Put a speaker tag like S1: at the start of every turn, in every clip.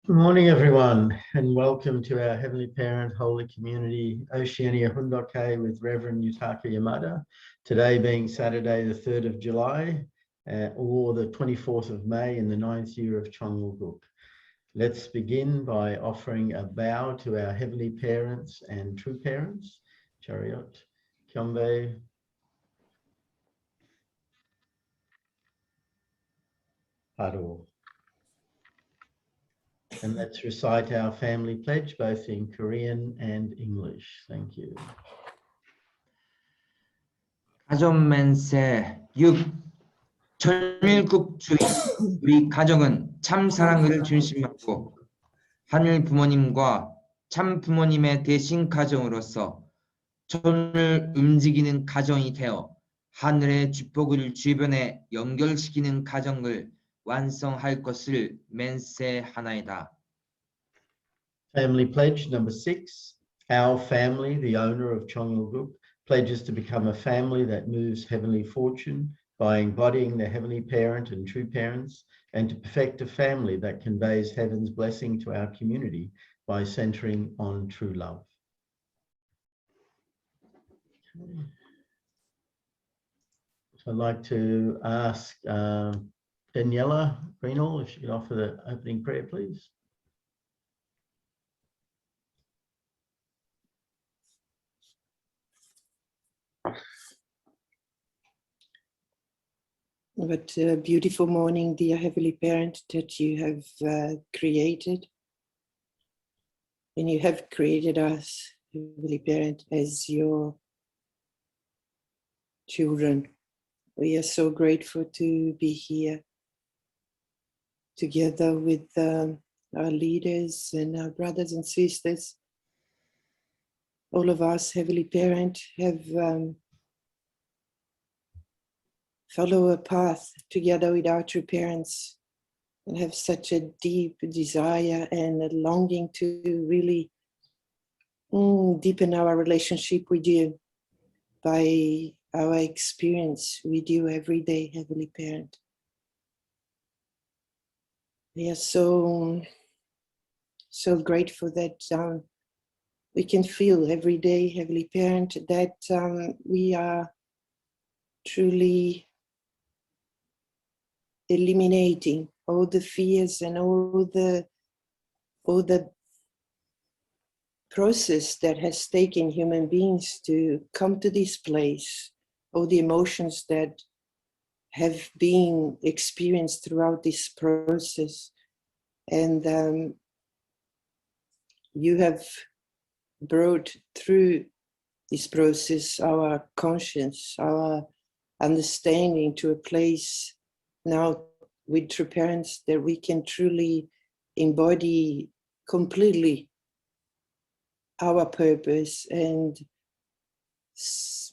S1: Good morning, everyone, and welcome to our Heavenly Parent Holy Community Oceania Hundoke with Reverend Yutaka Yamada. Today being Saturday, the 3rd of July, or the 24th of May in the 9th year of Chongluguk. Let's begin by offering a bow to our Heavenly Parents and True Parents. Chariot, Kyombe, Paro. And let's recite our family pledge, both in Korean and English. Thank you.
S2: 가족만세 6. 천일국주의 우리 가족은 참 사랑을 중심하고 하늘 부모님과 참 부모님의 대신 가정으로서 천을 움직이는 가정이 되어 하늘의 축복을 주변에 연결시키는 가정을 완성할 것을 맹세하나이다.
S1: Family pledge number 6. Our family, the owner of Chongluguk, pledges to become a family that moves heavenly fortune by embodying the Heavenly Parent and True Parents, and to perfect a family that conveys heaven's blessing to our community by centering on true love. So I'd like to ask Daniela Greenall if she could offer the opening prayer, please.
S3: What a beautiful morning, dear Heavenly Parent, that you have created. And you have created us, Heavenly Parent, as your children. We are so grateful to be here together with our leaders and our brothers and sisters. All of us, Heavenly Parent, have follow a path together with our true parents and have such a deep desire and a longing to really deepen our relationship with you by our experience with you every day, Heavenly Parent. We are so grateful that we can feel every day, Heavenly Parent, that we are truly eliminating all the fears and all the process that has taken human beings to come to this place, all the emotions that have been experienced throughout this process. And you have brought through this process our conscience, our understanding to a place now with true parents that we can truly embody completely our purpose, and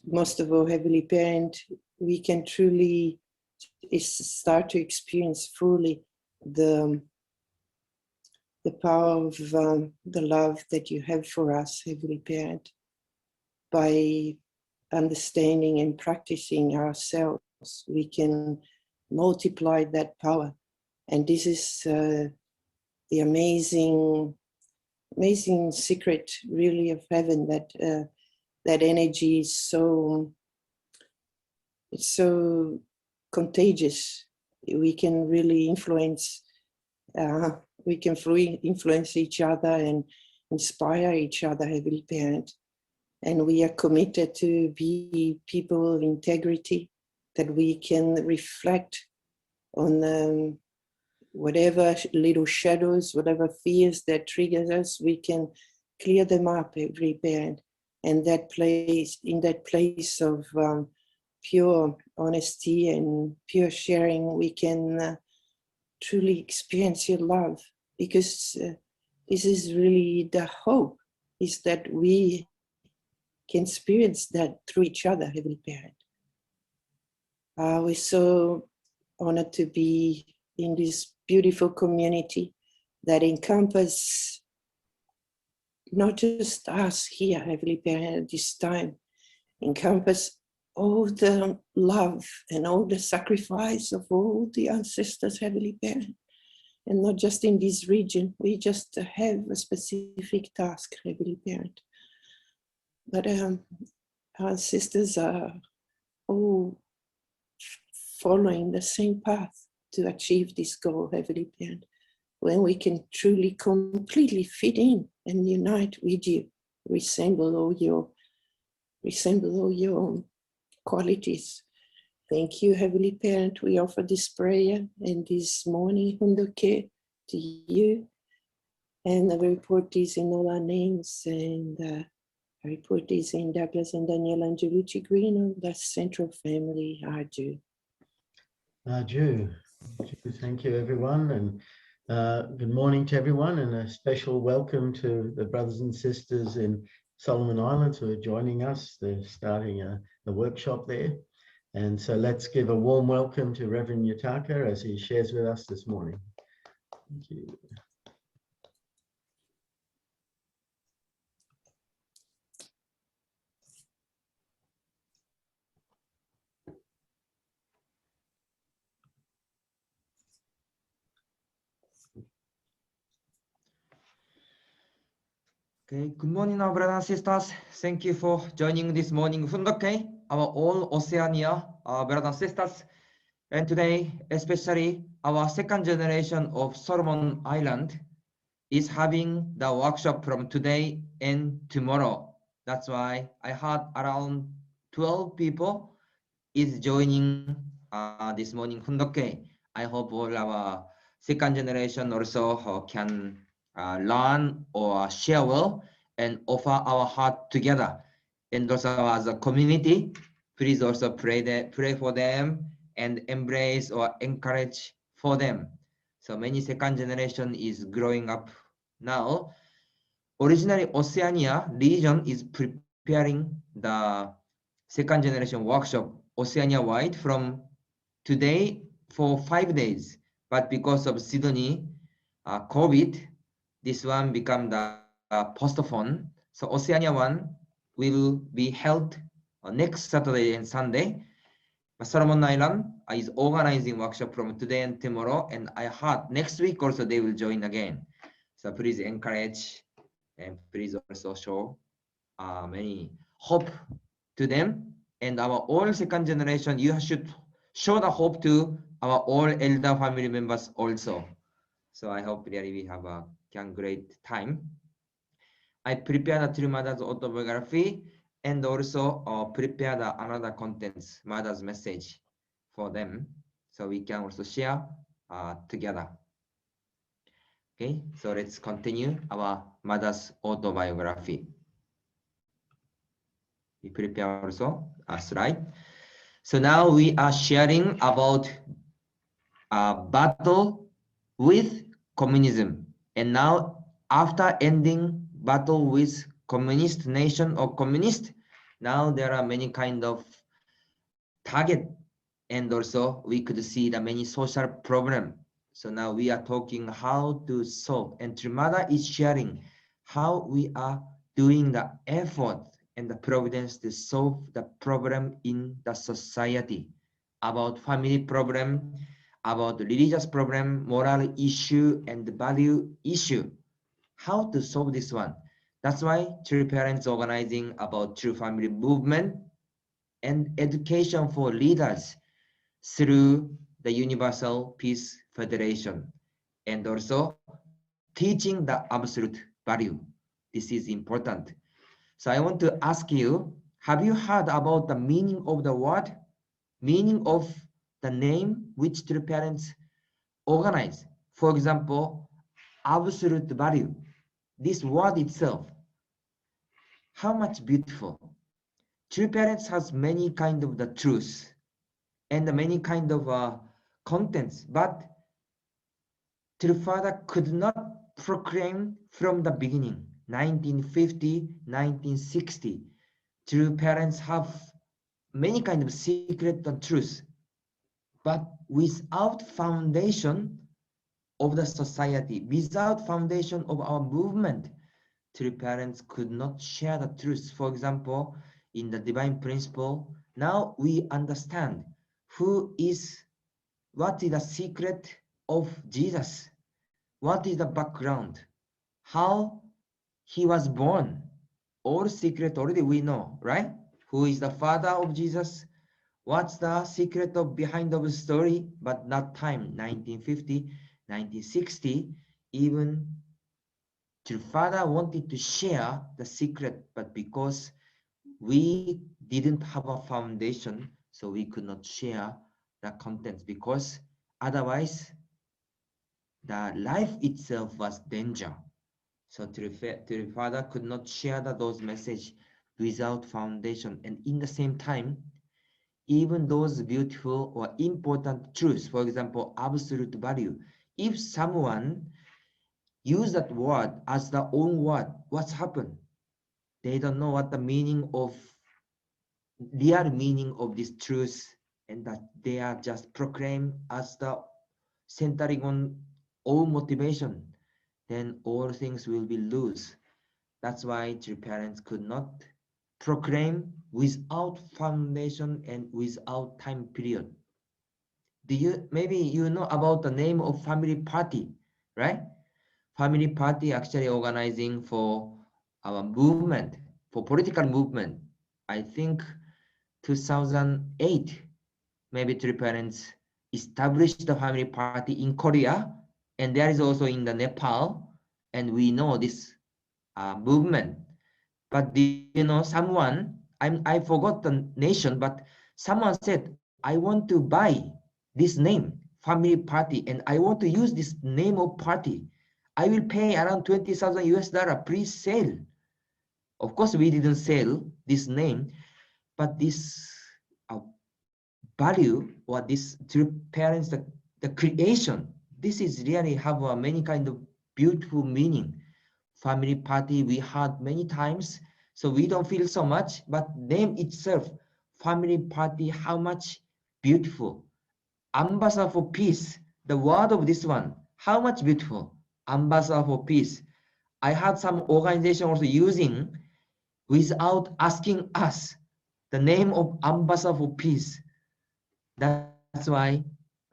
S3: most of all, Heavenly Parent, we can truly start to experience fully the power of the love that you have for us, Heavenly Parent, by understanding and practicing ourselves. We can multiply that power, and this is the amazing secret, really, of heaven, that that energy is so contagious. We can really influence. We can influence each other and inspire each other, Heavenly Parent, and we are committed to be people of integrity, that we can reflect on whatever little shadows, whatever fears that triggers us, we can clear them up, Heavenly Parent. And that place, in that place of pure honesty and pure sharing, we can truly experience your love, because this is really the hope, is that we can experience that through each other, Heavenly Parent. We're so honored to be in this beautiful community that encompasses not just us here, Heavenly Parent, at this time, encompass all the love and all the sacrifice of all the ancestors, Heavenly Parent, and not just in this region. We just have a specific task, Heavenly Parent. But our sisters are all following the same path to achieve this goal, Heavenly Parent, when we can truly, completely fit in and unite with you, resemble all your qualities. Thank you, Heavenly Parent. We offer this prayer and this morning Hundoke to you. And I report this in all our names. And I report this in Douglas and Daniela and Giulici Green of the Central Family, Arju.
S1: Arju. Thank you, everyone. And good morning to everyone. And a special welcome to the brothers and sisters in Solomon Islands who are joining us. They're starting a workshop there. And so let's give a warm welcome to Reverend Yutaka as he shares with us this morning. Thank you.
S2: Okay, good morning, our brothers and sisters. Thank you for joining this morning Hundoke, our all Oceania, our brothers and sisters. And today, especially our second generation of Solomon Island is having the workshop from today and tomorrow. That's why I had around 12 people is joining this morning Hundoke. I hope all our second generation also can learn or share well and offer our heart together. And also as a community, please also pray for them and embrace or encourage for them. So many second generation is growing up now. Originally, Oceania region is preparing the second generation workshop Oceania-wide from today for 5 days. But because of Sydney COVID, this one become the postponed. So Oceania one will be held next Saturday and Sunday. Solomon Island is organizing workshop from today and tomorrow, and I heard next week also they will join again. So please encourage and please also show many hope to them. And our all second generation, you should show the hope to our all elder family members also. So I hope really we have a great time. I prepared a True Mother's autobiography and also prepared another contents, Mother's message for them. So we can also share together. Okay, so let's continue our Mother's autobiography. We prepare also a slide. So now we are sharing about battle with communism. And now after ending battle with communist nation or communist, now there are many kind of target, and also we could see the many social problem. So now we are talking how to solve, and Trimada is sharing how we are doing the effort and the providence to solve the problem in the society, about family problem, about religious problem, moral issue, and the value issue. How to solve this one? That's why True Parents organizing about True Family Movement and education for leaders through the Universal Peace Federation, and also teaching the absolute value. This is important. So I want to ask you, have you heard about the meaning of the word, meaning of the name which True Parents organize? For example, absolute value. This word itself, how much beautiful. True Parents has many kind of the truth and many kind of contents, but True Father could not proclaim from the beginning, 1950, 1960. True Parents have many kind of secret and truth, but without foundation of the society, without foundation of our movement, True Parents could not share the truth. For example, in the divine principle, now we understand what is the secret of Jesus. What is the background? How he was born? All secret already we know, right? Who is the father of Jesus? What's the secret of behind of the story? But not time, 1950, 1960, even the father wanted to share the secret, but because we didn't have a foundation, so we could not share the contents, because otherwise the life itself was danger. So the father could not share those message without foundation. And in the same time, even those beautiful or important truths, for example, absolute value, if someone use that word as their own word, what's happened? They don't know what the meaning of, real meaning of this truth, and that they are just proclaimed as the centering on own motivation, then all things will be loose. That's why the parents could not proclaim without foundation and without time period. Maybe you know about the name of family party, right? Family party actually organizing for our movement, for political movement. I think 2008, maybe three parents established the family party in Korea, and there is also in the Nepal, and we know this movement. But do you know someone, I forgot the nation, but someone said, I want to buy this name, family party, and I want to use this name of party. I will pay around 20,000 US dollar, please sell. Of course, we didn't sell this name, but this value, or this to parents, the creation, this is really have many kind of beautiful meaning. Family party we heard many times, so we don't feel so much, but name itself, family party, how much beautiful. Ambassador for peace, the word of this one, how much beautiful. Ambassador for peace. I had some organization also using without asking us the name of ambassador for peace. That's why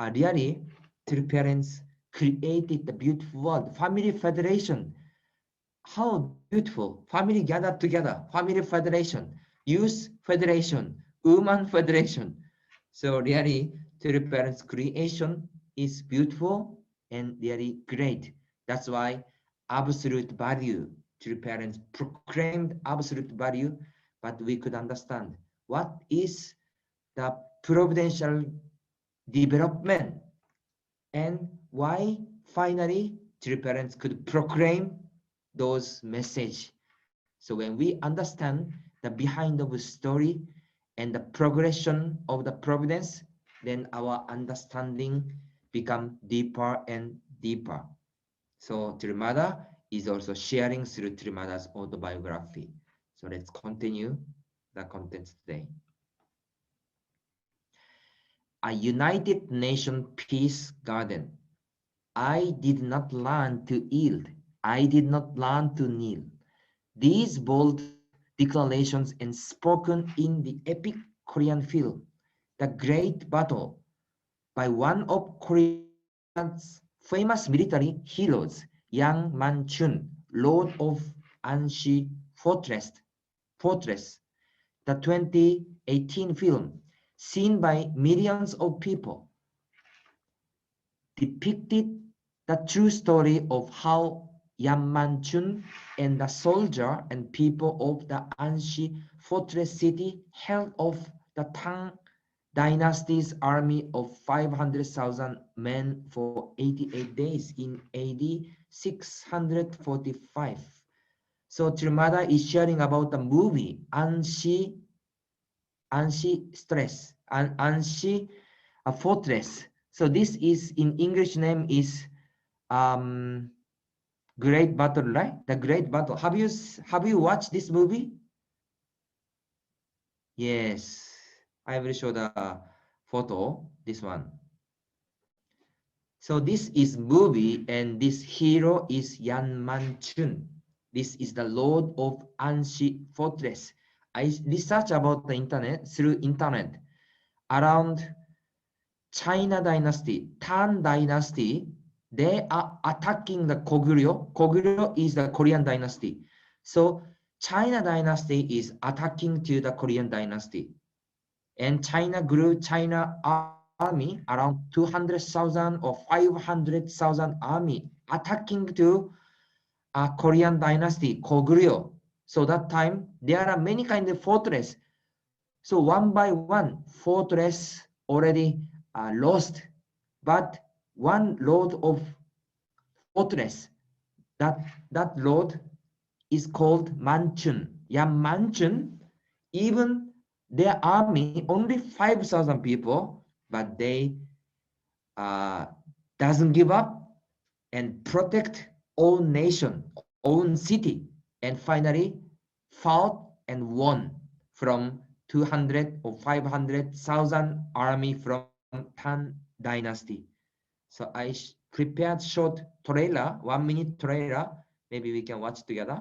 S2: really three parents created the beautiful word, family federation. How beautiful. Family gathered together, family federation, youth federation, woman federation. So really, three parents creation is beautiful and really great. That's why absolute value, three parents proclaimed absolute value, but we could understand what is the providential development and why finally three parents could proclaim those message. So when we understand the behind of the story and the progression of the providence, then our understanding become deeper and deeper. So Trimada is also sharing through Trimada's autobiography. So let's continue the contents today. A United Nations Peace Garden. I did not learn to yield. I did not learn to kneel. These bold declarations and spoken in the epic Korean film, The Great Battle, by one of Korea's famous military heroes, Yang Man-chun, Lord of Anshi Fortress, the 2018 film, seen by millions of people, depicted the true story of how Yang Man-chun and the soldier and people of the Anshi fortress city held off the Tang dynasty's army of 500,000 men for 88 days in AD 645. So Trimada is sharing about the movie Anshi Fortress. So this is in English name is Great Battle, right? The Great Battle. Have you watched this movie? Yes, I will show the photo. This one. So this is movie, and this hero is Yang Man-chun. This is the Lord of Anshi Fortress. I researched about the internet through internet around China dynasty, Tang dynasty. they are attacking the Goguryeo. Goguryeo is the Korean dynasty. So China dynasty is attacking to the Korean dynasty. And China grew China army around 200,000 or 500,000 army attacking to a Korean dynasty, Goguryeo. So that time there are many kind of fortress. So one by one fortress already lost, but one load of fortress, that load is called Manchun. Manchun, even their army only 5,000 people, but they doesn't give up and protect own nation, own city, and finally fought and won from 200 or 500,000 army from Han dynasty. So I prepared short trailer, 1 minute trailer. Maybe we can watch together.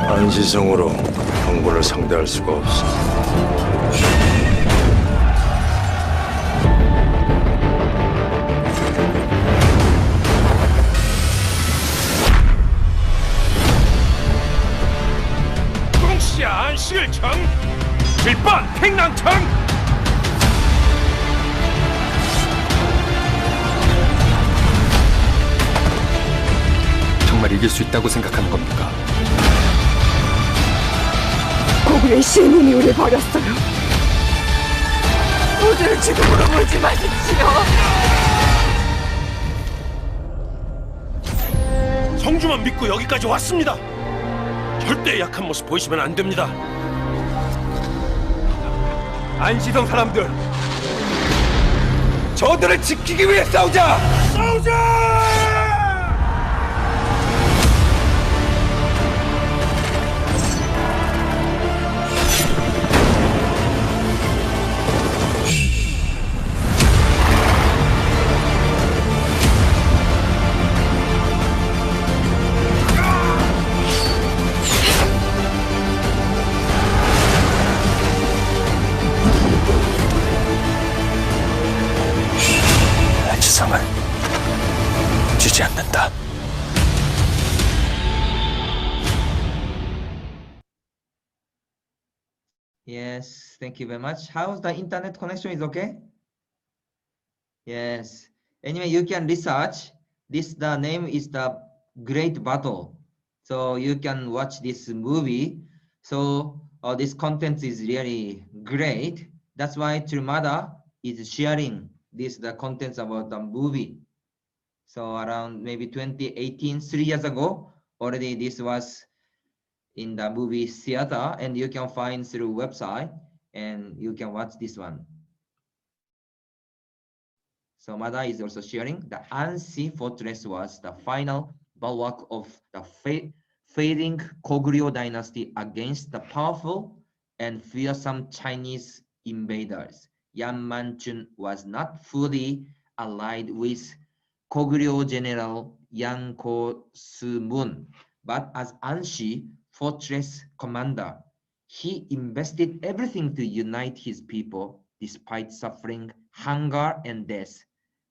S4: 안시성으로 황군을 상대할 수가 없어.
S5: 동시아 안식을청 길반 행랑청
S6: 정말 이길 수 있다고 생각하는 겁니까?
S7: 고구려의 신님이 우리 버렸어요. 모두를 죽음으로 몰지 마십시오.
S5: 성주만 믿고 여기까지 왔습니다. 절대 약한 모습 보이시면 안 됩니다. 안시성 사람들, 저들을 지키기 위해 싸우자! 싸우자!
S4: 안시성은 지지 않는다.
S2: Yes, thank you very much. How's the internet connection? Is okay? Yes. Anyway, you can research this. The name is the Great Battle. So you can watch this movie. So this content is really great. That's why Trumada is sharing the contents about the movie. So around maybe 2018, 3 years ago, already this was in the movie theater, and you can find through website and you can watch this one. So Mada is also sharing the Ansi fortress was the final bulwark of the fading Goguryeo dynasty against the powerful and fearsome Chinese invaders. Manchun was not fully allied with Goguryeo general Yang Ko-su-mun, but as Anshi fortress commander, he invested everything to unite his people despite suffering hunger and death.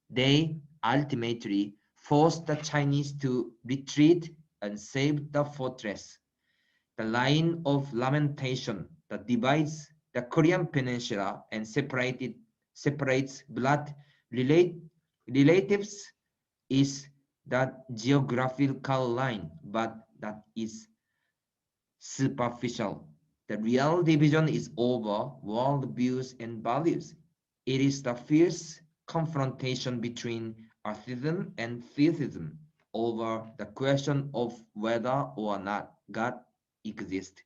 S2: They ultimately forced the Chinese to retreat and saved the fortress. The line of lamentation that divides the Korean peninsula and separates blood relatives is that geographical line, but that is superficial. The real division is over world views and values. It is the fierce confrontation between atheism and theism over the question of whether or not God exists.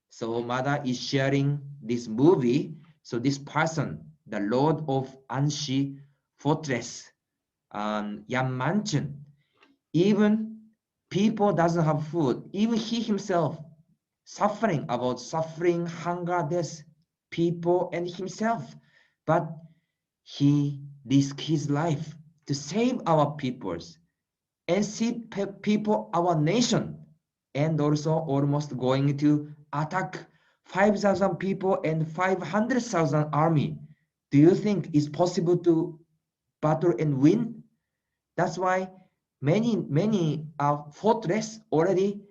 S2: So Mada is sharing this movie. So this person, the Lord of Anshi fortress, Manchun, even people doesn't have food. Even he himself suffering, hunger, death, people and himself. But he risked his life to save our peoples and see people, our nation, and also almost going to attack 5,000 people and 500,000 army. Do you think it's possible to battle and win? That's why many fortress already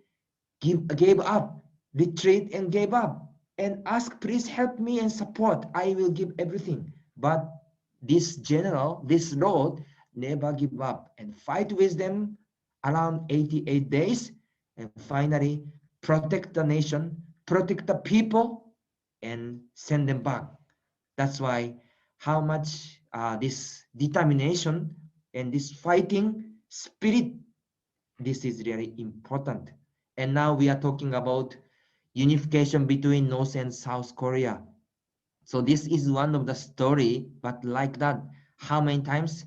S2: gave up, retreat and gave up, and ask, please help me and support. I will give everything. But this general, this lord, never give up and fight with them around 88 days, and finally protect the nation, protect the people, and send them back. That's why how much this determination and this fighting spirit, this is really important. And now we are talking about unification between North and South Korea. So this is one of the story, but like that, how many times?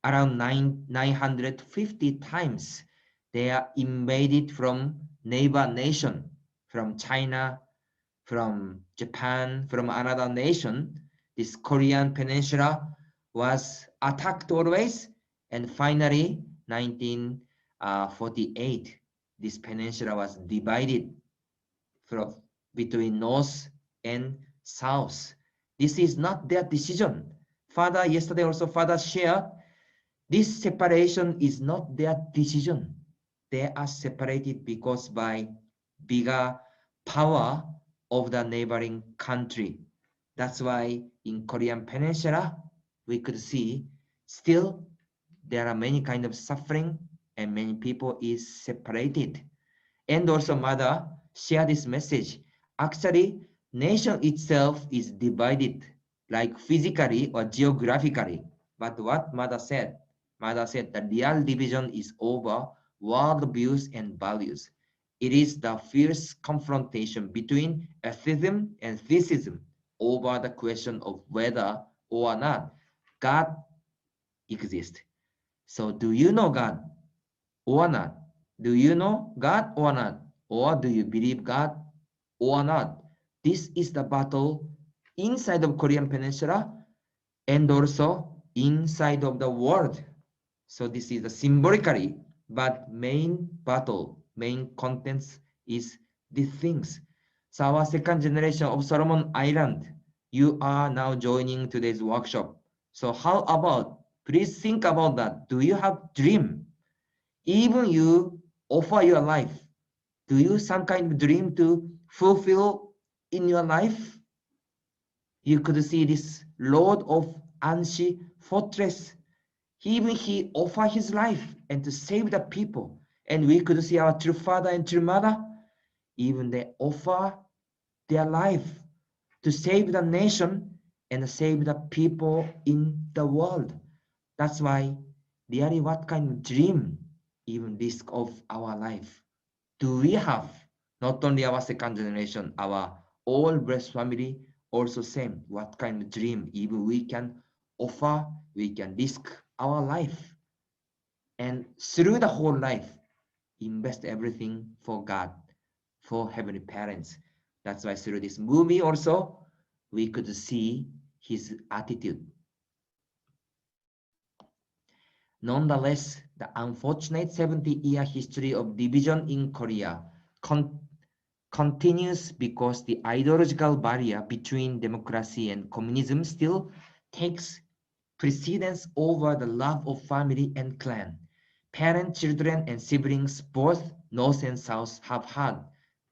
S2: Around 950 times they are invaded from neighbor nation, from China, from Japan, from another nation. This Korean peninsula was attacked always, and finally 1948 this peninsula was divided between north and south. This is not their decision. Father, yesterday also Father shared, this separation is not their decision. They are separated because by bigger power of the neighboring country. That's why in Korean Peninsula, we could see still there are many kind of suffering and many people is separated. And also Mother shared this message. Actually, nation itself is divided like physically or geographically. But what Mother said the real division is over world views and values. It is the fierce confrontation between atheism and theism over the question of whether or not God exists. So do you know God or not? Do you know God or not? Or do you believe God or not? This is the battle inside of Korean Peninsula and also inside of the world. So this is the symbolically, but main battle, main contents is these things. So our second generation of Solomon Island, you are now joining today's workshop. So how about, please think about that. Do you have dream? Even you offer your life, do you some kind of dream to fulfill in your life? You could see this Lord of Anshi fortress. Even he offered his life and to save the people. And we could see our true father and true mother, even they offer their life to save the nation and save the people in the world. That's why really what kind of dream, even risk of our life, do we have? Not only our second generation, our all blessed family also same. What kind of dream even we can offer, we can risk our life. And through the whole life, invest everything for God, for heavenly parents. That's why through this movie also, we could see his attitude. Nonetheless, the unfortunate 70-year history of division in Korea continues because the ideological barrier between democracy and communism still takes precedence over the love of family and clan. Parents, children, and siblings, both North and South, have had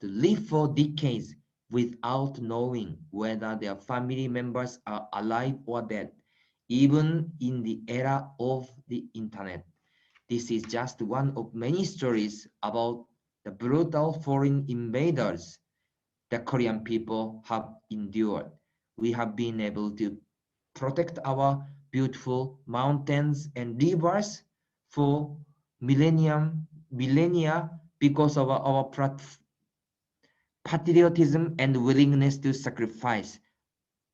S2: to live for decades without knowing whether their family members are alive or dead, even in the era of the internet. This is just one of many stories about the brutal foreign invaders the Korean people have endured. We have been able to protect our beautiful mountains and rivers for millennia because of our patriotism and willingness to sacrifice.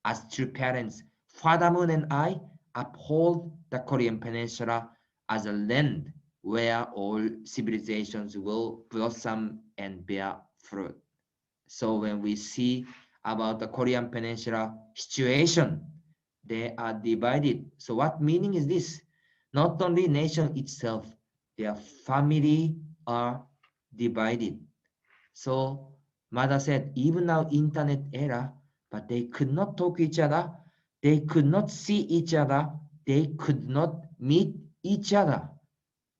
S2: As true parents, Father Moon and I uphold the Korean Peninsula as a land where all civilizations will blossom and bear fruit. So when we see about the Korean Peninsula situation, they are divided. So what meaning is this? Not only nation itself, their family are divided. So Mother said, even now internet era, but they could not talk to each other. They could not see each other. They could not meet each other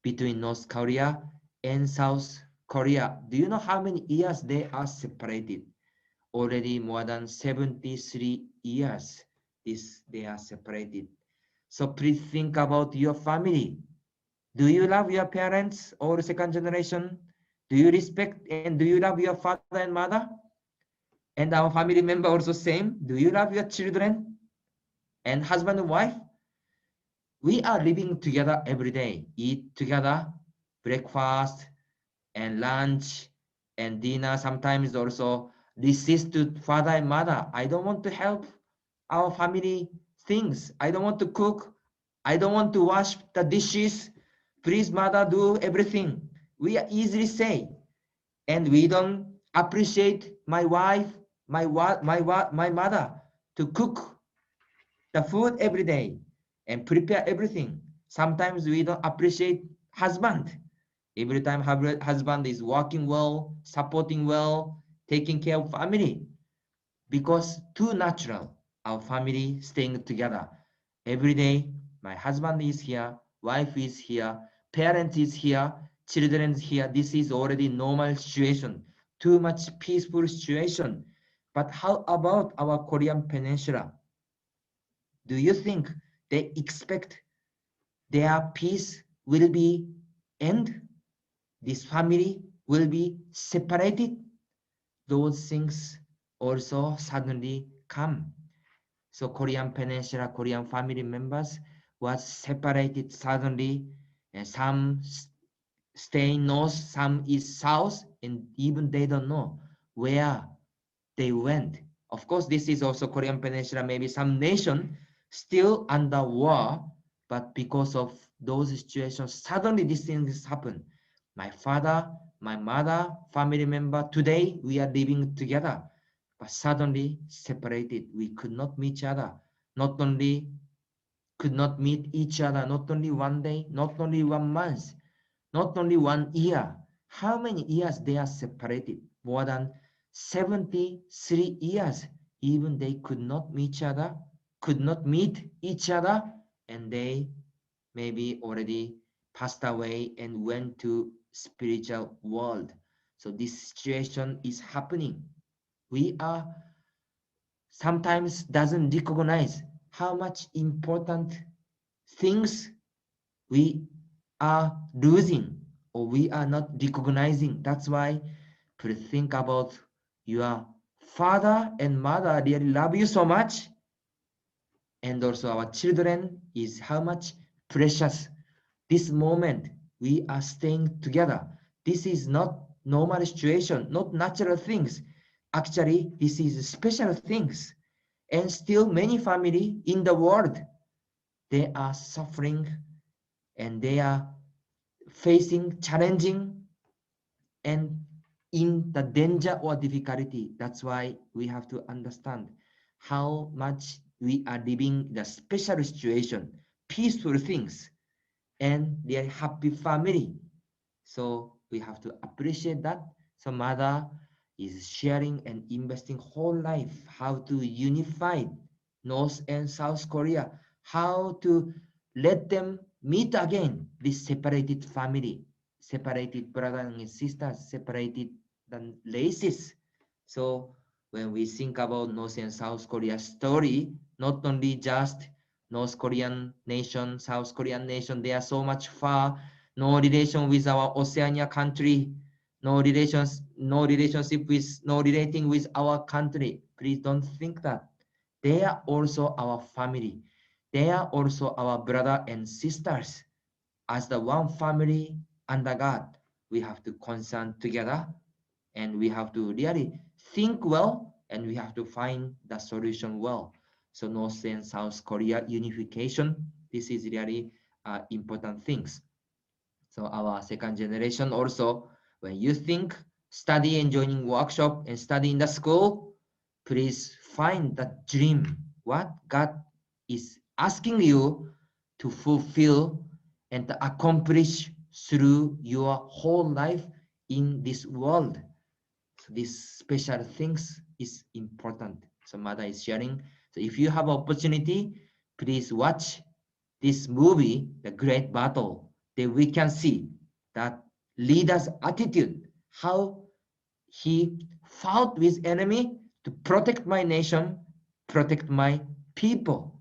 S2: between North Korea and South Korea. Do you know how many years they are separated? Already more than 73 years they are separated. So please think about your family. Do you love your parents or second generation? Do you respect and do you love your father and mother? And our family member also same. Do you love your children and husband and wife? We are living together every day, eat together, breakfast and lunch and dinner. Sometimes also resist to father and mother. I don't want to help our family things. I don't want to cook. I don't want to wash the dishes. Please, mother, do everything. We easily say, and we don't appreciate my wife, my mother to cook the food every day and prepare everything. Sometimes we don't appreciate husband. Every time husband is working well, supporting well, taking care of family, because too natural, our family staying together. Every day, my husband is here, wife is here, parent is here, children is here. This is already normal situation, too much peaceful situation. But how about our Korean Peninsula? Do you think they expect their peace will be end? This family will be separated? Those things also suddenly come. So Korean Peninsula, Korean family members was separated suddenly, and some stay north, some is south, and even they don't know where they went. Of course, this is also Korean Peninsula, maybe some nation still under war, but because of those situations, suddenly these things happen. My father, my mother, family member, today we are living together, but suddenly separated. We could not meet each other. Not only could not meet each other, not only one day, not only 1 month, not only 1 year. How many years they are separated? More than 73 years. Even they could not meet each other, could not meet each other, and they maybe already passed away and went to spiritual world. So this situation is happening. We are sometimes doesn't recognize how much important things we are losing or we are not recognizing. That's why please think about your father and mother really love you so much, and also our children is how much precious this moment we are staying together. This is not normal situation, not natural things. Actually, this is special things. And still many family in the world, they are suffering and they are facing challenging and in the danger or difficulty. That's why we have to understand how much we are living the special situation, peaceful things, and their happy family. So we have to appreciate that. So mother is sharing and investing whole life how to unify North and South Korea, how to let them meet again, this separated family, separated brothers and sisters, separated the races. So when we think about North and South Korea story, not only just North Korean nation, South Korean nation, they are so much far, no relation with our Oceania country, no relationship with, no relating with our country. Please don't think that. They are also our family. They are also our brother and sisters. As the one family under God, we have to concern together and we have to really think well and we have to find the solution well. So North and South Korea unification, this is really important things. So our second generation also, when you think, study and joining workshop and study in the school, please find that dream, what God is asking you to fulfill and to accomplish through your whole life in this world. So these special things is important. So mother is sharing. So if you have opportunity, please watch this movie, The Great Battle, that we can see that leader's attitude, how he fought with enemy to protect my nation, protect my people.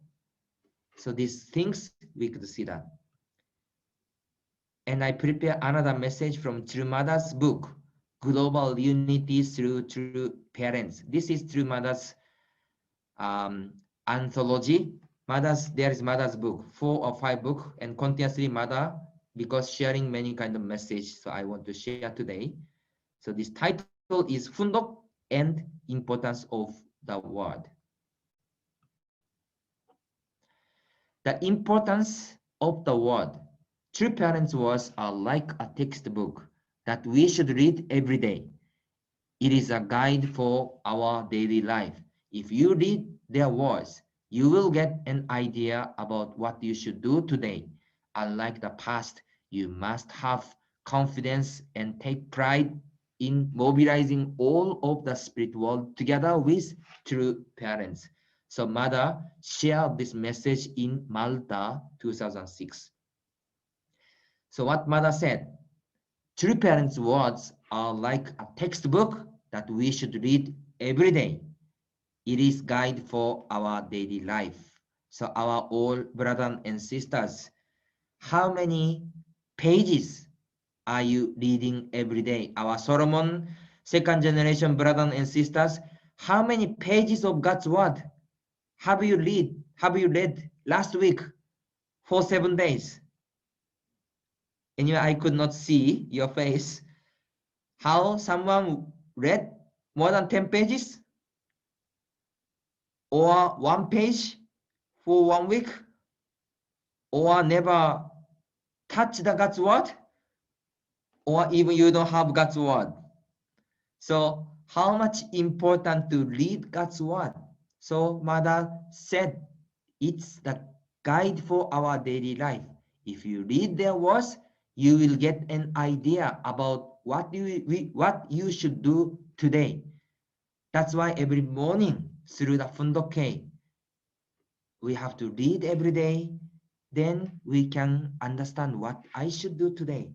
S2: So these things, we could see that. And I prepare another message from Trumada's book, Global Unity Through True Parents. This is Trumada's anthology. There is Mother's book, 4 or 5 books, and continuously Mother, because sharing many kind of message, so I want to share today. So this title is Fundok and Importance of the Word. The importance of the word. True parents' words are like a textbook that we should read every day. It is a guide for our daily life. If you read their words, you will get an idea about what you should do today. Unlike the past, you must have confidence and take pride in mobilizing all of the spirit world together with true parents. So Mother shared this message in Malta 2006. So what Mother said, true parents' words are like a textbook that we should read every day. It is guide for our daily life. So our all brothers and sisters, how many pages are you reading every day? Our Solomon, second generation brothers and sisters, how many pages of God's word have you read last week for 7 days? Anyway, I could not see your face. How someone read more than 10 pages? Or 1 page for 1 week? Or never touch the God's word? Or even you don't have God's word? So how much important to read God's word? So Mother said it's the guide for our daily life. If you read their words, you will get an idea about what you should do today. That's why every morning through the Fundoke, we have to read every day. Then we can understand what I should do today.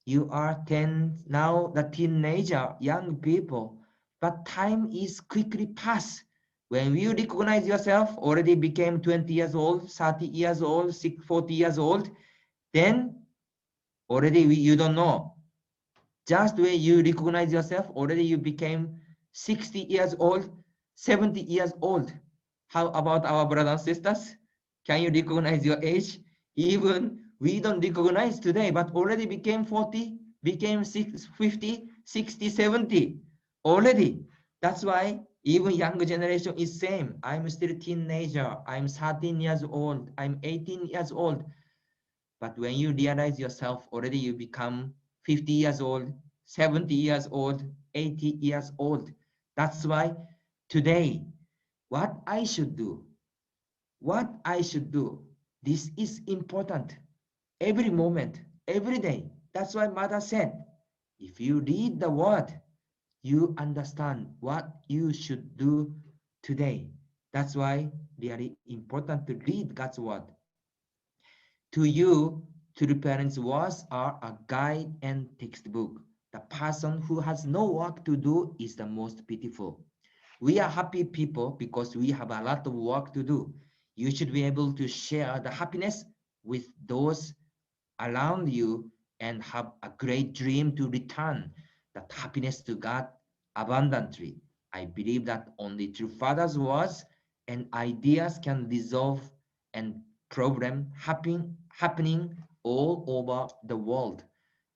S2: You are 10 now, the teenager, young people, but time is quickly passed. When you recognize yourself, already became 20 years old, 30 years old, 40 years old, then already you don't know. Just when you recognize yourself, already you became 60 years old, 70 years old. How about our brothers and sisters? Can you recognize your age? Even we don't recognize today, but already became 40, became 50, 60, 70 already. That's why even younger generation is same. I'm still a teenager. I'm 13 years old. I'm 18 years old. But when you realize yourself, already you become 50 years old, 70 years old, 80 years old. That's why today, what I should do, this is important. Every moment, every day. That's why Mother said, if you read the word, you understand what you should do today. That's why really important to read God's word. To you, to the parents' words are a guide and textbook. The person who has no work to do is the most pitiful. We are happy people because we have a lot of work to do. You should be able to share the happiness with those around you and have a great dream to return that happiness to God abundantly. I believe that only through Father's words and ideas can resolve and problem happening all over the world.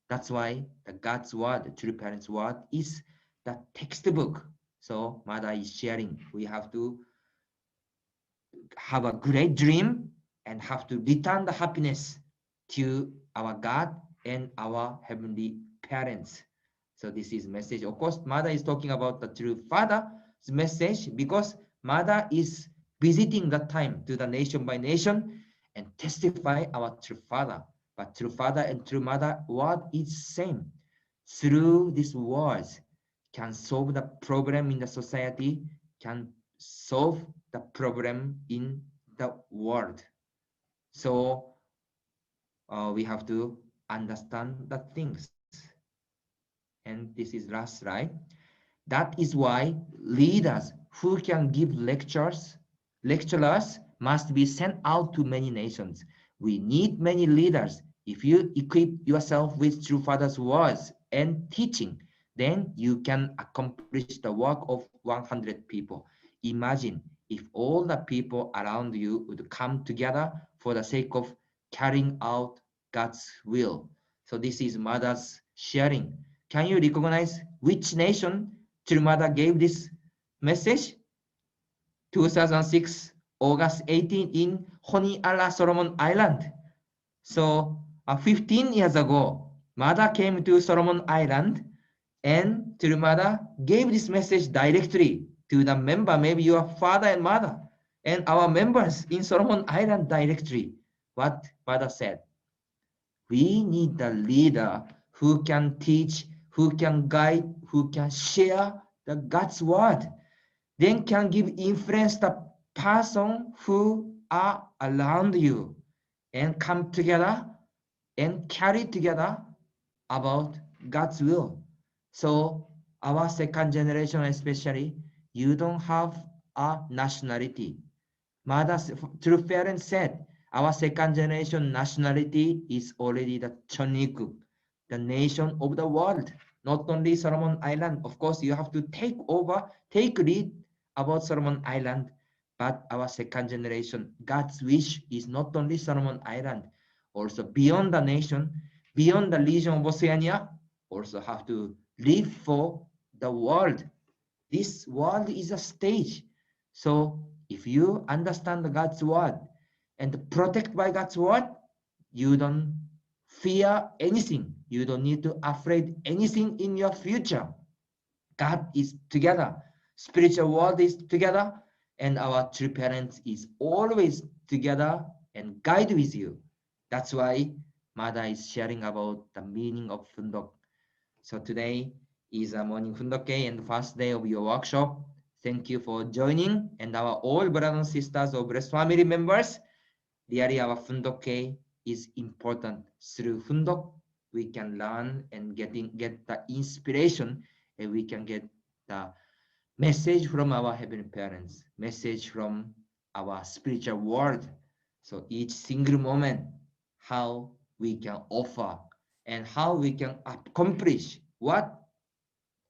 S2: That's why the God's word, true parents' word, is the textbook. So Mother is sharing. We have to have a great dream and have to return the happiness to our God and our heavenly parents. So this is message. Of course, Mother is talking about the true Father's message because Mother is visiting that time to the nation by nation and testify our true Father. But true Father and true Mother word is same. Through these words can solve the problem in the society, can solve the problem in the world. So we have to understand the things. And this is last slide. That is why leaders who can give lecturers must be sent out to many nations. We need many leaders. If you equip yourself with true Father's words and teaching, then you can accomplish the work of 100 people. Imagine if all the people around you would come together for the sake of carrying out God's will. So this is Mother's sharing. Can you recognize which nation True Mother gave this message? 2006, August 18 in Honiara, Solomon Island. So 15 years ago, Mother came to Solomon Island and True Mother gave this message directly to the member, maybe your father and mother, and our members in Solomon Island directly. What Mother said, we need a leader who can teach, who can guide, who can share the God's word, then can give influence the person who are around you and come together and carry together about God's will. So our second generation especially, you don't have a nationality. Mother's true parents said, our second generation nationality is already the Choniguk, the nation of the world, not only Solomon Island. Of course, you have to take lead about Solomon Island, but our second generation, God's wish is not only Solomon Island, also beyond the nation, beyond the region of Oceania, also have to live for the world. This world is a stage. So if you understand God's word and protect by God's word, you don't fear anything. You don't need to afraid anything in your future. God is together. Spiritual world is together, and our true parents is always together and guide with you. That's why Mother is sharing about the meaning of Fundok. So today is a morning Fundoke and first day of your workshop. Thank you for joining, and our all brothers and sisters of Blessed Family members. Really, our Fundoke is important. Through Fundok, we can learn and get the inspiration, and we can get the message from our heavenly parents, message from our spiritual world. So each single moment, how we can offer and how we can accomplish what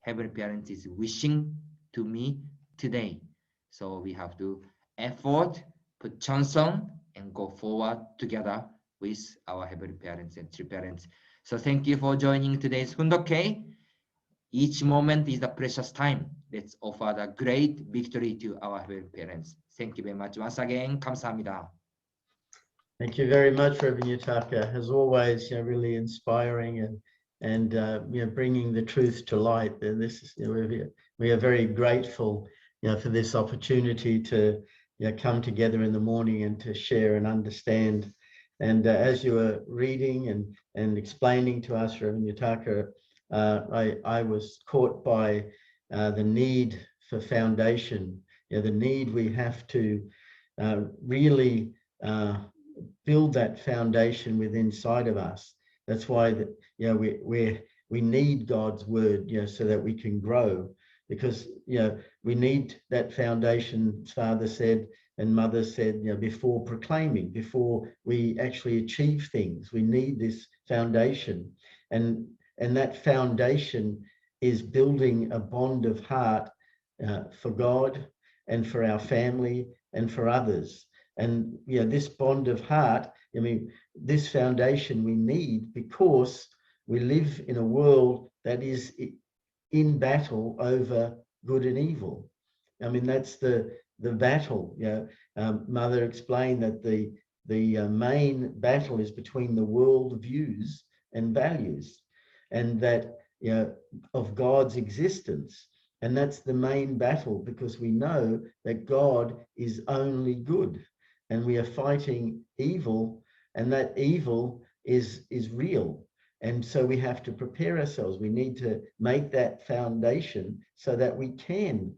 S2: heavenly parents is wishing to me today. So we have to effort, put chance on, and go forward together with our heavenly parents and true parents. So thank you for joining today's Fundoke. Each moment is a precious time. Let's offer the great victory to our heavenly parents. Thank you very much. Once again, 감사합니다.
S1: Thank you very much, Reverend Yutaka. As always, really inspiring and bringing the truth to light. And this is, we are very grateful, for this opportunity to come together in the morning and to share and understand. And as you were reading and explaining to us, Reverend Yutaka, I was caught by the need for foundation. The need we have to really build that foundation within inside of us. That's why we need God's word, so that we can grow, because we need that foundation, Father said and Mother said, before proclaiming, before we actually achieve things. We need this foundation, and that foundation is building a bond of heart for God and for our family and for others. And this bond of heart, this foundation we need because we live in a world that is in battle over good and evil. That's the battle. Mother explained that the main battle is between the world views and values, and that of God's existence. And that's the main battle, because we know that God is only good, and we are fighting evil, and that evil is real. And so we have to prepare ourselves. We need to make that foundation so that we can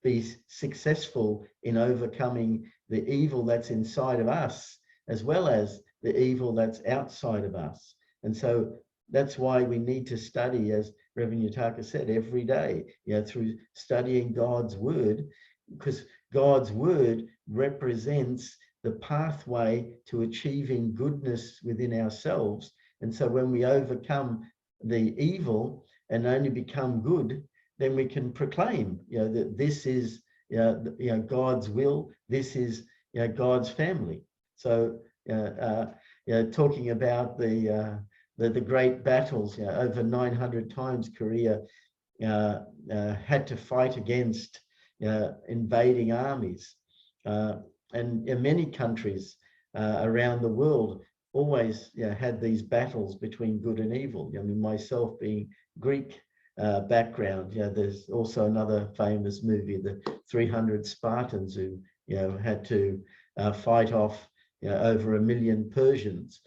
S1: be successful in overcoming the evil that's inside of us, as well as the evil that's outside of us. And so that's why we need to study, as Reverend Yutaka said, every day, through studying God's word, because God's word represents the pathway to achieving goodness within ourselves. And so when we overcome the evil and only become good, then we can proclaim, that this is, God's will. This is, God's family. So, talking about the great battles, over 900 times Korea had to fight against invading armies, and many countries around the world always had these battles between good and evil. I mean, myself being Greek background, there's also another famous movie, the 300 Spartans, who had to fight off over 1 million Persians.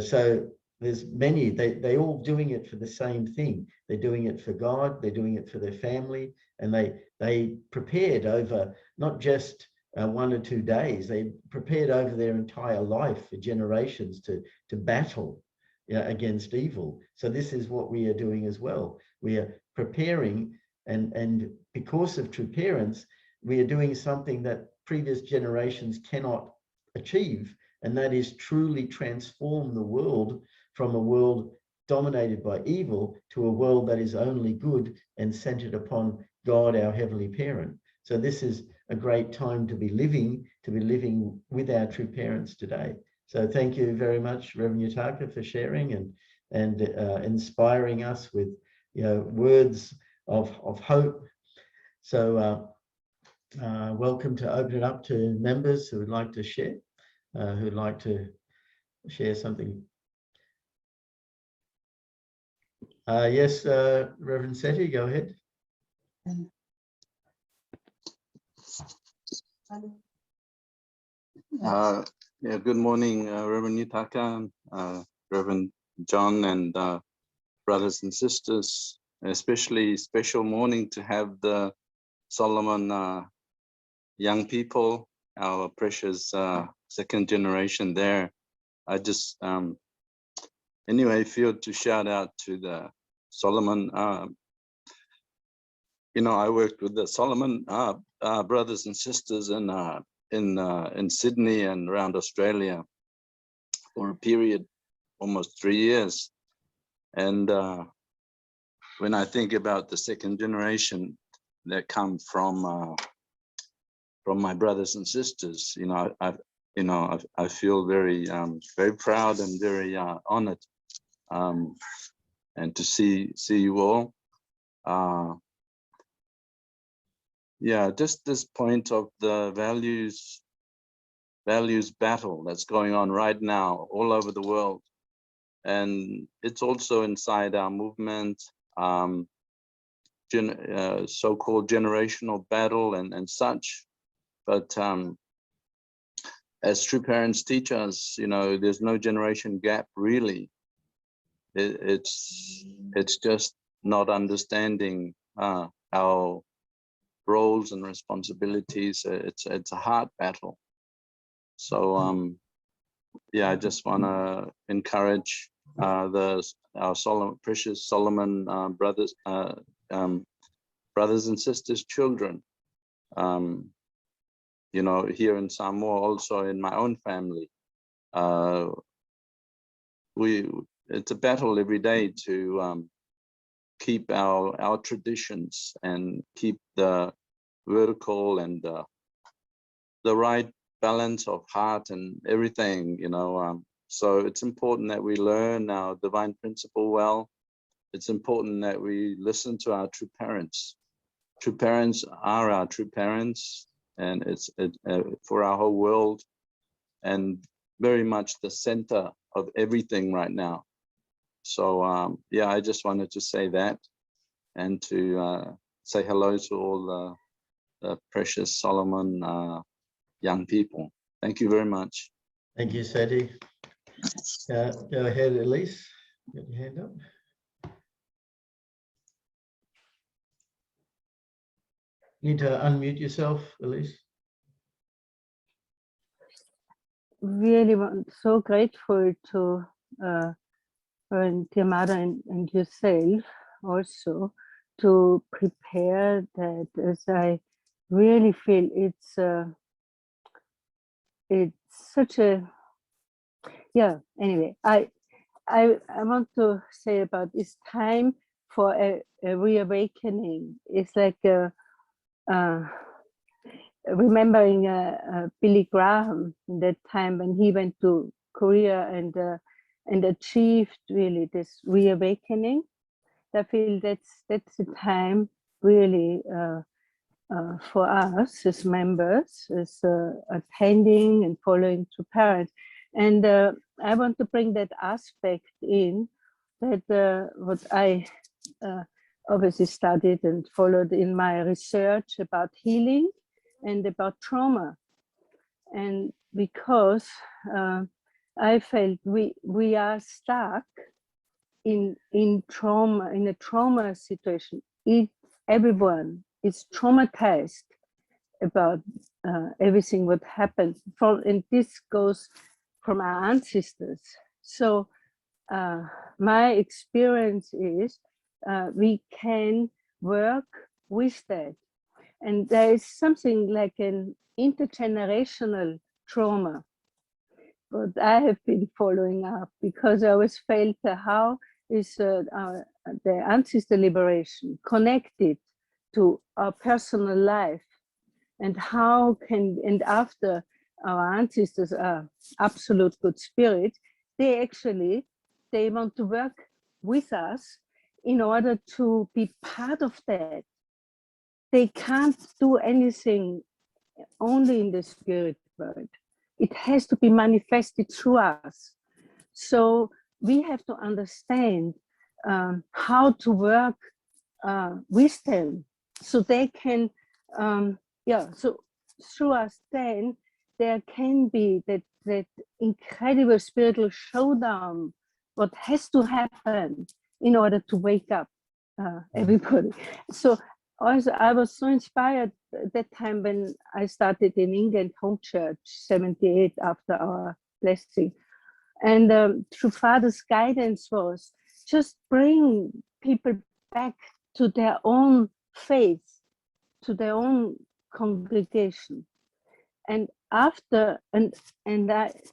S1: So there's many, they all doing it for the same thing. They're doing it for God, they're doing it for their family, and they prepared over not just 1 or 2 days, they prepared over their entire life for generations to battle against evil. So this is what we are doing as well. We are preparing, and because of true parents, we are doing something that previous generations cannot achieve, and that is truly transform the world from a world dominated by evil to a world that is only good and centered upon God, our heavenly parent. So this is a great time to be living with our true parents today. So thank you very much, Reverend Yutaka, for sharing and inspiring us with words of hope. So welcome to open it up to members who would like to share, who'd like to share something. Yes, Reverend Seti, go ahead.
S8: Yeah, good morning, Reverend Yutaka, Reverend John, and brothers and sisters. Especially special morning to have the Solomon young people, our precious second generation there. I just anyway feel to shout out to the Solomon. I worked with the Solomon brothers and sisters in Sydney and around Australia for a period almost 3 years. And when I think about the second generation that come from my brothers and sisters, I feel very very proud and very honored, and to see you all. Yeah, just this point of the values battle that's going on right now all over the world, and it's also inside our movement, so-called generational battle and such. But as true parents teach us, there's no generation gap really. It's just not understanding our roles and responsibilities. It's a hard battle. So yeah, I just want to encourage our precious Solomon brothers and sisters, children. Here in Samoa, also in my own family, it's a battle every day to keep our traditions and keep the vertical and the right balance of heart and everything, so it's important that we learn our divine principle well. It's important that we listen to our true parents. True parents are our true parents, and it's for our whole world, and very much the center of everything right now. So yeah, I just wanted to say that, and to say hello to all the precious Solomon young people. Thank you very much.
S1: Thank you, Seti. Go ahead, Elise. Get your hand up. Need to unmute yourself, Elise.
S9: Really so grateful to her and dear mother and yourself also to prepare that, as I really feel it's such a, yeah, anyway, I want to say about this time for a reawakening. It's like remembering Billy Graham in that time when he went to Korea and achieved really this reawakening. I feel that's the time really for us as members, as attending and following to parents. And I want to bring that aspect in, that what I obviously studied and followed in my research about healing and about trauma. And because I felt we are stuck in trauma, in a trauma situation. Everyone is traumatized about everything what happened. And this goes from our ancestors. So my experience is we can work with that. And there is something like an intergenerational trauma what I have been following up, because I always felt how is the ancestor liberation connected to our personal life, and how can, and after our ancestors are absolute good spirit, they want to work with us in order to be part of that. They can't do anything only in the spirit world. It has to be manifested through us. So we have to understand how to work with them, so they can, so through us then there can be that incredible spiritual showdown, what has to happen in order to wake up everybody. So also, I was so inspired at that time when I started in England home church, 78 after our blessing. And through Father's guidance was just bring people back to their own faith, to their own congregation. And after,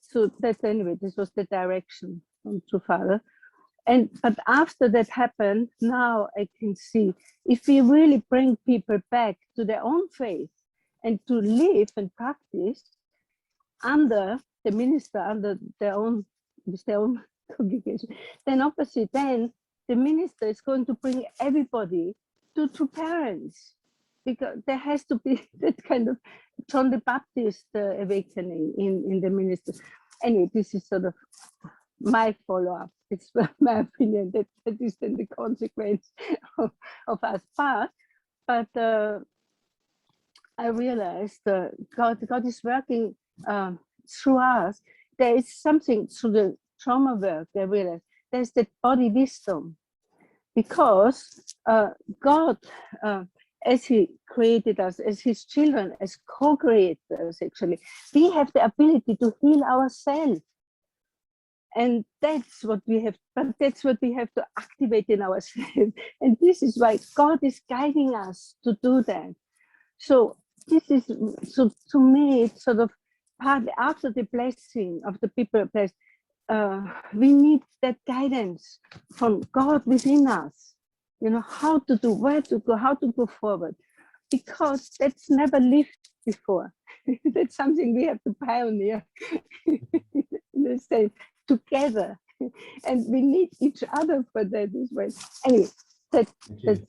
S9: so that's anyway, this was the direction from True Father. But after that happened, now I can see if we really bring people back to their own faith and to live and practice under the minister, under their own congregation, then obviously then the minister is going to bring everybody to parents, because there has to be that kind of John the Baptist awakening in the minister. Anyway, this is sort of my follow-up. It's my opinion that is then the consequence of us. But I realized God is working through us. There is something through the trauma work. I realized there's that body wisdom, because God, as He created us as His children, as co-creators, actually, we have the ability to heal ourselves. And that's what we have, but that's what we have to activate in ourselves. And this is why God is guiding us to do that. So this is, so to me, it's sort of partly after the blessing of the people blessed, we need that guidance from God within us, you know, how to do, where to go, how to go forward, because that's never lived before. That's something we have to pioneer in the same together, and we need each other for that as well. Anyway, that's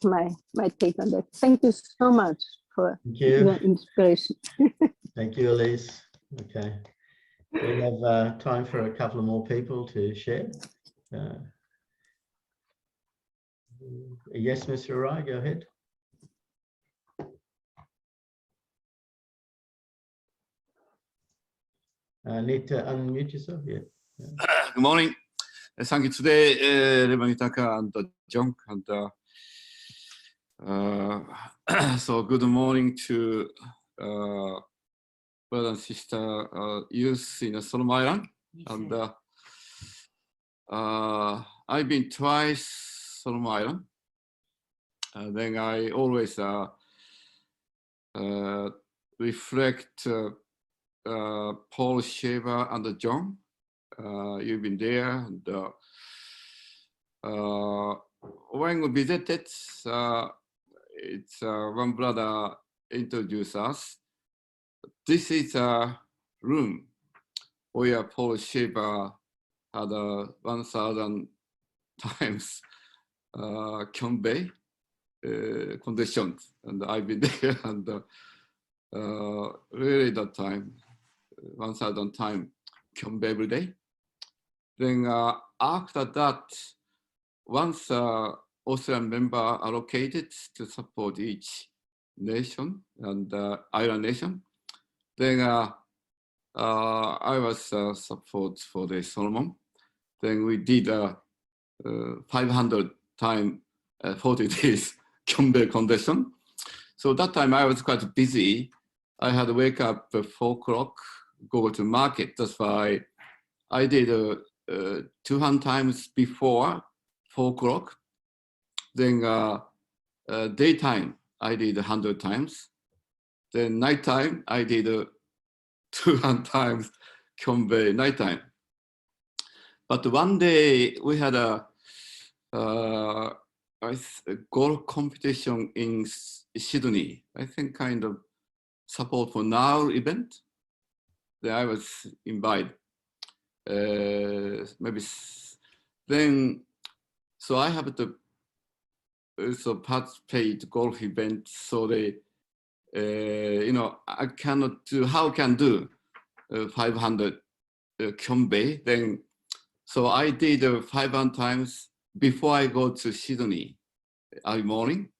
S9: my take on that. Thank you so much for your inspiration.
S1: Thank you, Elise. Okay, we have time for a couple of more people to share. Yes, Mr. Rai, go ahead. Need to unmute yourself. Yeah.
S10: Good morning. Thank you today, Reverend Itaka and John. And so good morning to brother and sister youth in Solomon Island. And I've been twice Solomon Island. Then I always reflect Paul, Sheva, and John. You've been there, and when we visited, it's one brother introduced us. This is a room where Paul Sheva had 1,000 times convey conditions, and I've been there, and really that time 1,000 times convey every day. Then after that, once Australian member allocated to support each nation and island nation, then I was support for the Solomon. Then we did 500 times 40 days convey condition. So that time I was quite busy. I had to wake up at 4 o'clock, go to market. That's why I did 200 times before 4 o'clock. Then daytime, I did 100 times. Then nighttime, I did 200 times convey nighttime. But one day we had a golf competition in Sydney. I think kind of support for now event. Then I was invited. Maybe then, so I have to also participate golf event. So they, you know, I cannot do, how can do 500 convey. Then, so I did 500 times before I go to Sydney early morning.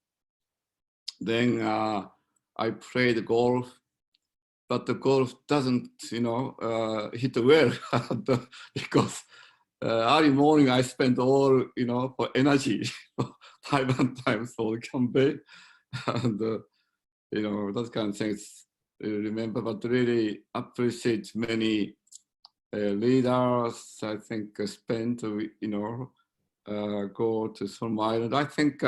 S10: Then I played golf. But the golf doesn't, you know, hit well because early morning I spent all, you know, for energy 500 times for the convey, and you know, those kind of things remember. But really appreciate many leaders. I think spent, you know, go to some island. I think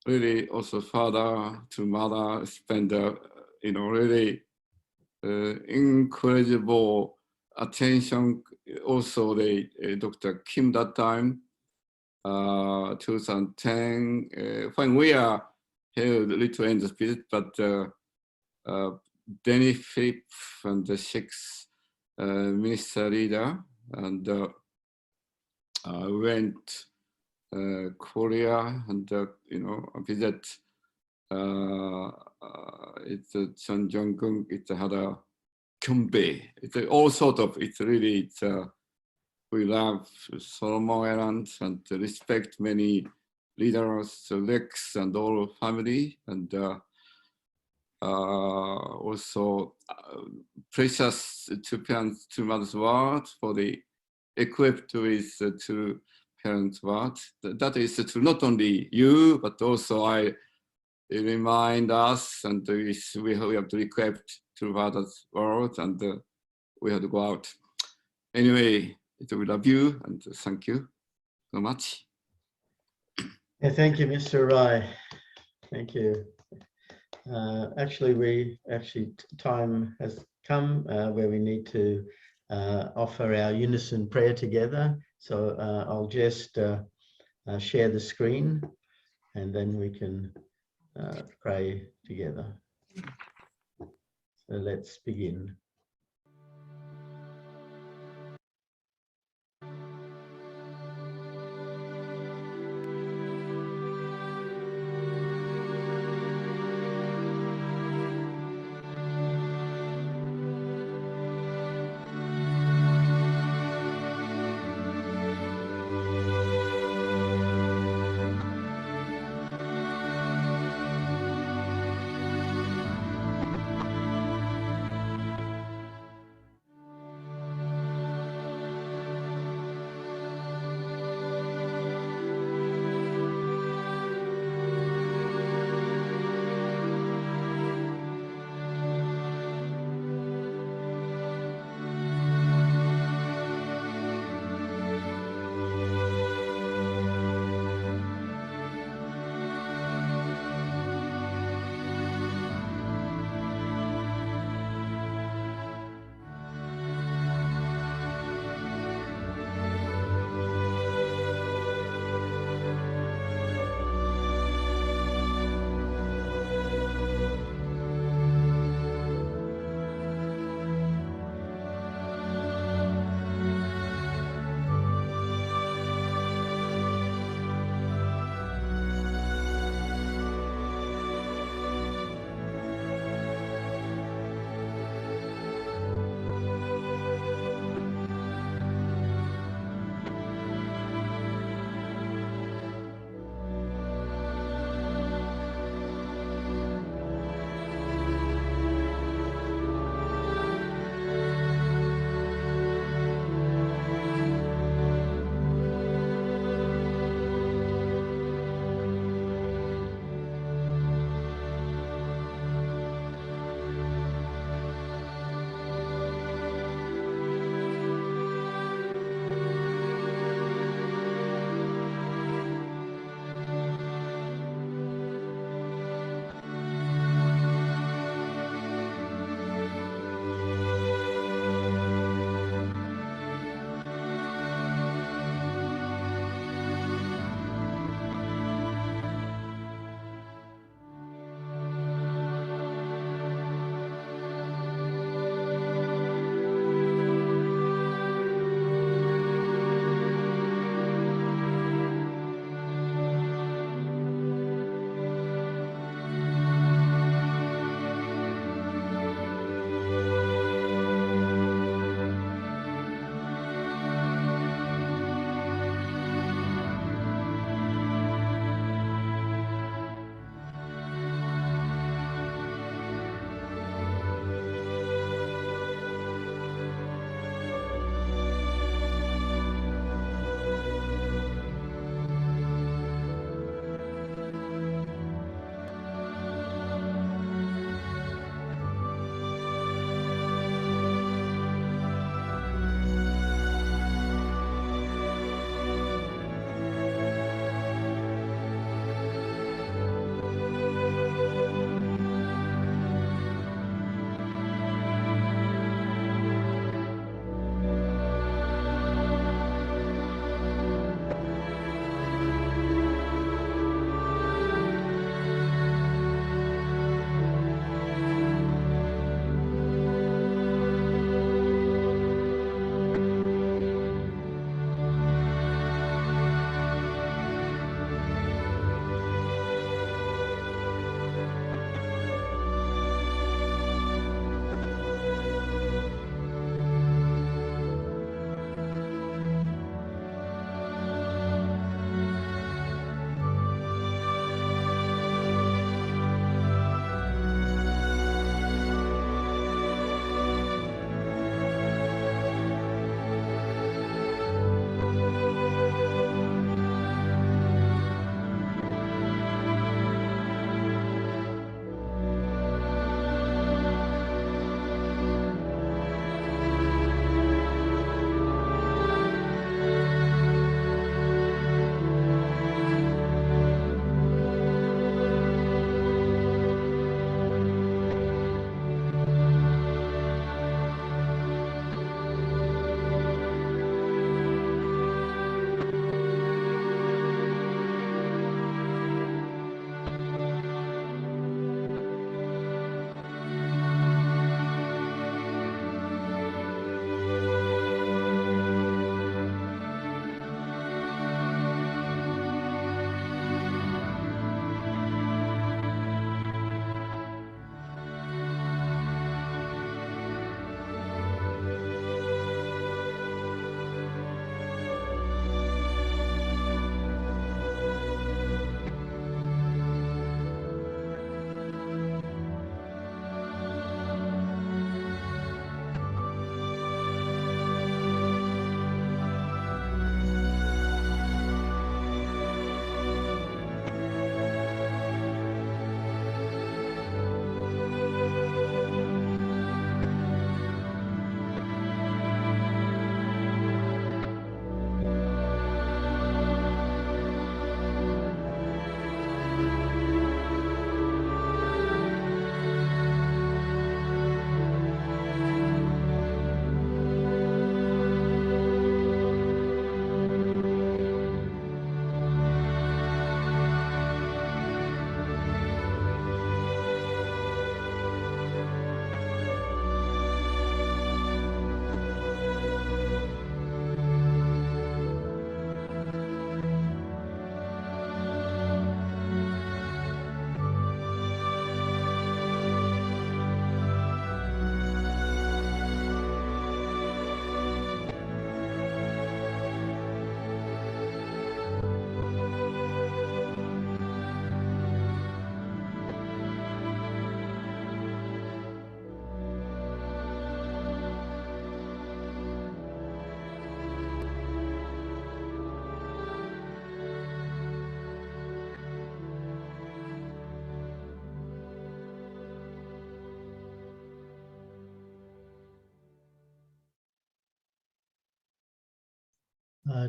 S10: really also father to mother spend. You know, really incredible attention. Also, the Dr. Kim that time, 2010, when we are held little end visit, but Danny Philip and the 6th minister leader, and went Korea and you know, visit. It's John Jong-un. It had a convey. It's all sort of. It's really. It's we love Solomon Islands and respect many leaders, Lex and all family, and also precious two parents, two mothers' word for the equipped with two parents' word. That is true. Not only you, but also I. It remind us, and we have to equip to others' world, and we have to go out. Anyway, we love you, and thank you so much.
S1: Yeah, thank you, Mr. Rai. Thank you. Actually, time has come where we need to offer our unison prayer together. So I'll just share the screen, and then we can pray together. So let's begin.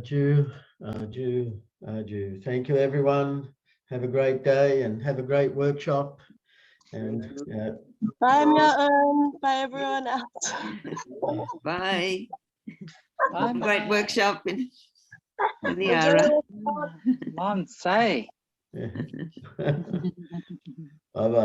S1: Ju. Thank you, everyone. Have a great day and have a great workshop. And
S11: Bye, Milton. Bye, everyone else.
S12: Bye.
S11: Bye.
S12: Great workshop in
S11: Enjoy
S12: Niara.
S11: your Mom, say.
S1: bye-bye.